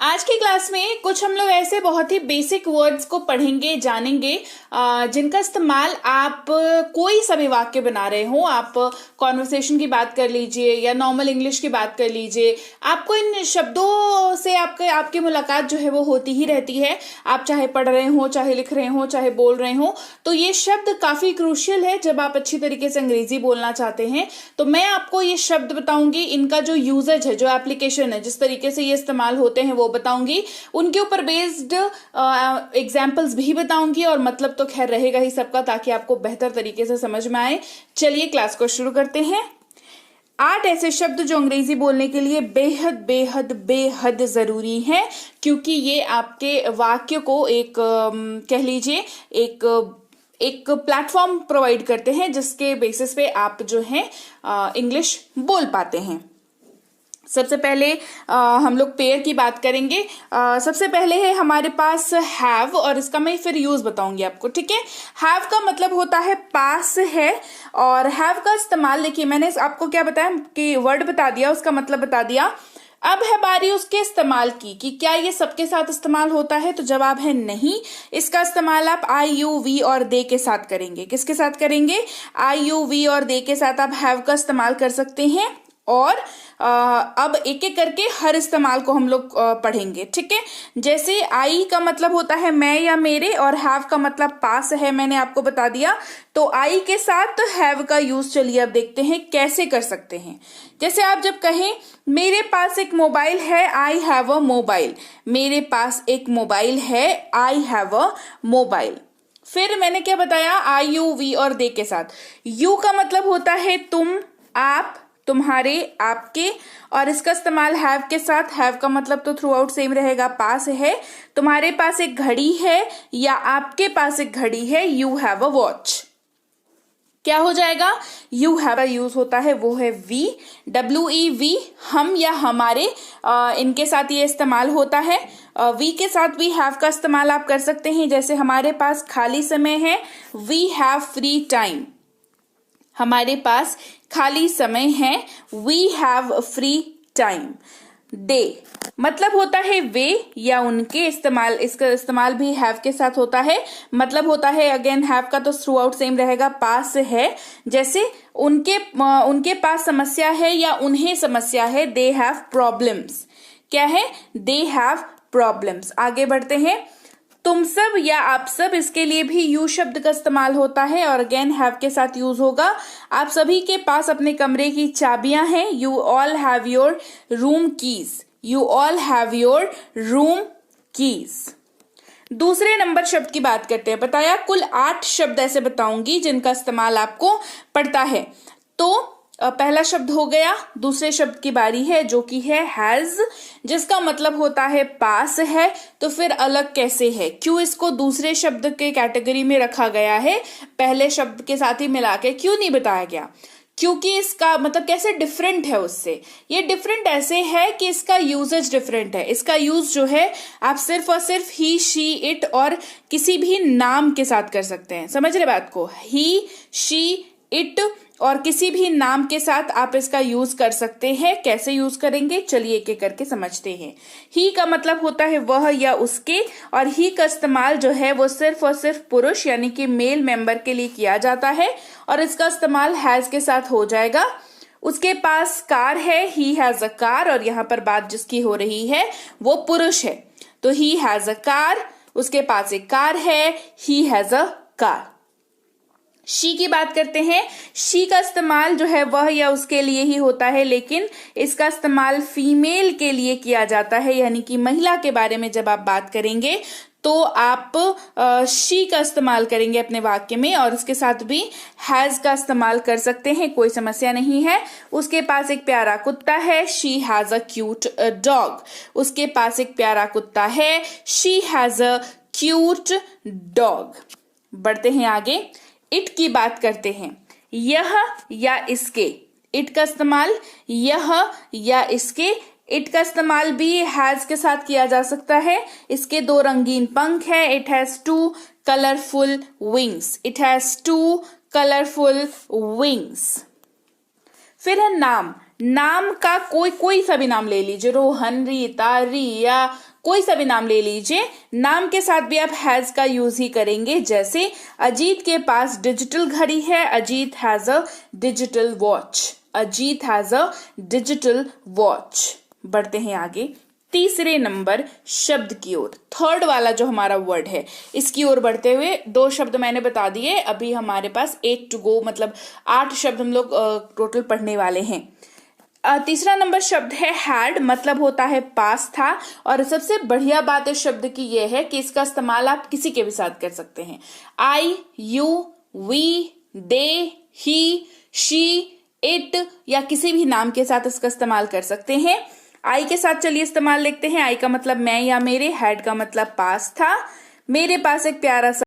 आज की क्लास में कुछ हम लोग ऐसे बहुत ही बेसिक वर्ड्स को पढ़ेंगे, जानेंगे, जिनका इस्तेमाल आप कोई सा भी वाक्य बना रहे हो, आप कॉन्वर्सेशन की बात कर लीजिए या नॉर्मल इंग्लिश की बात कर लीजिए, आपको इन शब्दों से आपकी मुलाकात जो है वो होती ही रहती है। आप चाहे पढ़ रहे हो, चाहे लिख रहे हो, चाहे बोल रहे हो, तो ये शब्द काफी क्रूशियल है जब आप अच्छी तरीके से अंग्रेजी बोलना चाहते हैं। तो मैं आपको ये शब्द बताऊंगी, इनका जो यूजेज है, जो एप्लीकेशन है, जिस तरीके से ये इस्तेमाल होते हैं वो बताऊंगी, उनके ऊपर बेस्ड एग्जाम्पल्स भी बताऊंगी और मतलब तो खैर रहेगा ही सबका, ताकि आपको बेहतर तरीके से समझ में आए। चलिए क्लास को शुरू करते हैं। 8 ऐसे शब्द जो अंग्रेजी बोलने के लिए बेहद बेहद बेहद जरूरी हैं, क्योंकि ये आपके वाक्य को एक कह लीजिए एक प्लेटफॉर्म प्रोवाइड करते हैं, जिसके बेसिस पे आप जो है इंग्लिश बोल पाते हैं। सबसे पहले हम लोग पेयर की बात करेंगे। सबसे पहले है हमारे पास हैव, और इसका मैं फिर यूज बताऊंगी आपको, ठीक है। हैव का मतलब होता है पास है, और हैव का इस्तेमाल देखिए, मैंने आपको क्या बताया कि वर्ड बता दिया, उसका मतलब बता दिया। अब है बारी उसके इस्तेमाल की कि क्या ये सबके साथ इस्तेमाल होता है, तो जवाब है नहीं। इसका इस्तेमाल आप आई यू वी और दे के साथ करेंगे। किसके साथ करेंगे? आई यू वी और दे के साथ आप हैव का इस्तेमाल कर सकते हैं। और अब एक एक करके हर इस्तेमाल को हम लोग पढ़ेंगे, ठीक है। जैसे आई का मतलब होता है मैं या मेरे, और हैव का मतलब पास है, मैंने आपको बता दिया। तो आई के साथ हैव का यूज चलिए अब देखते हैं कैसे कर सकते हैं। जैसे आप जब कहें मेरे पास एक मोबाइल है, आई हैव अ मोबाइल। मेरे पास एक मोबाइल है, आई हैव अ मोबाइल। फिर मैंने क्या बताया? आई यू वी और दे के साथ। यू का मतलब होता है तुम, आप, तुम्हारे, आपके, और इसका इस्तेमाल हैव के साथ। हैव का मतलब तो थ्रू आउट सेम रहेगा, पास है। तुम्हारे पास एक घड़ी है या आपके पास एक घड़ी है, यू हैव अ वॉच। क्या हो जाएगा? यू हैव का यूज होता है, वो है वी, WEV, हम या हमारे, इनके साथ ये इस्तेमाल होता है। वी के साथ भी हैव का इस्तेमाल आप कर सकते हैं। जैसे हमारे पास खाली समय है, वी हैव फ्री टाइम। हमारे पास खाली समय है, वी हैव फ्री टाइम। दे मतलब होता है वे या उनके, इस्तेमाल, इसका इस्तेमाल भी हैव के साथ होता है। मतलब होता है अगेन हैव का तो थ्रू आउट सेम रहेगा, पास है। जैसे उनके पास समस्या है या उन्हें समस्या है, दे हैव प्रॉब्लम्स। क्या है? They have problems. आगे बढ़ते हैं। तुम सब या आप सब, इसके लिए भी यू शब्द का इस्तेमाल होता है और अगेन हैव के साथ यूज होगा। आप सभी के पास अपने कमरे की चाबियां हैं, you all have your room keys. You all have your room keys. दूसरे नंबर शब्द की बात करते हैं। बताया कुल 8 शब्द ऐसे बताऊंगी जिनका इस्तेमाल आपको पड़ता है। तो पहला शब्द हो गया। दूसरे शब्द की बारी है, जो कि है हैज, जिसका मतलब होता है पास है। तो फिर अलग कैसे है? क्यों इसको दूसरे शब्द के कैटेगरी में रखा गया है, पहले शब्द के साथ ही मिला के क्यों नहीं बताया गया? क्योंकि इसका मतलब कैसे डिफरेंट है उससे। ये डिफरेंट ऐसे है कि इसका यूजेज डिफरेंट है। इसका यूज जो है आप सिर्फ और सिर्फ ही, शी, इट और किसी भी नाम के साथ कर सकते हैं। समझ रहे बात को? ही, शी, इट और किसी भी नाम के साथ आप इसका यूज कर सकते हैं। कैसे यूज करेंगे चलिए एक एक करके समझते हैं। ही का मतलब होता है वह या उसके, और ही का इस्तेमाल जो है वो सिर्फ और सिर्फ पुरुष यानी कि मेल मेंबर के लिए किया जाता है, और इसका इस्तेमाल हैज के साथ हो जाएगा। उसके पास कार है, ही हैज अ कार, और यहाँ पर बात जिसकी हो रही है वो पुरुष है, तो ही हैज अ कार। उसके पास एक कार है, he has a car. She की बात करते हैं। शी का इस्तेमाल जो है वह या उसके लिए ही होता है, लेकिन इसका इस्तेमाल फीमेल के लिए किया जाता है, यानी कि महिला के बारे में जब आप बात करेंगे तो आप शी का इस्तेमाल करेंगे अपने वाक्य में, और उसके साथ भी हैज का इस्तेमाल कर सकते हैं, कोई समस्या नहीं है। उसके पास एक प्यारा कुत्ता है, she has a cute dog. उसके पास एक प्यारा कुत्ता है, she has a cute dog. बढ़ते हैं आगे। इट की बात करते हैं। यह या इसके, इट का इस्तेमाल यह या इसके। इट का इस्तेमाल भी हैज के साथ किया जा सकता है। इसके 2 रंगीन पंख है, it has 2 colourful wings. It has 2 colourful wings. फिर है नाम। नाम का कोई सा भी नाम ले लीजिए, रोहन, रीता, रिया, कोई सा भी नाम ले लीजिए, नाम के साथ भी आप हैज का यूज ही करेंगे। जैसे अजीत के पास डिजिटल घड़ी है, Ajit has a digital watch, Ajit has a digital watch. बढ़ते हैं आगे तीसरे नंबर शब्द की ओर, थर्ड वाला जो हमारा वर्ड है इसकी ओर बढ़ते हुए 2 शब्द मैंने बता दिए, अभी हमारे पास 8 टू गो, मतलब 8 शब्द हम लोग टोटल पढ़ने वाले हैं। तीसरा नंबर शब्द है हैड, मतलब होता है पास था। और सबसे बढ़िया बात इस शब्द की यह है कि इसका इस्तेमाल आप किसी के भी साथ कर सकते हैं। I, you, we, they, he, she, it या किसी भी नाम के साथ इसका इस्तेमाल कर सकते हैं। आई के साथ चलिए इस्तेमाल देखते हैं। आई का मतलब मैं या मेरे, हैड का मतलब पास था। मेरे पास एक प्यारा सा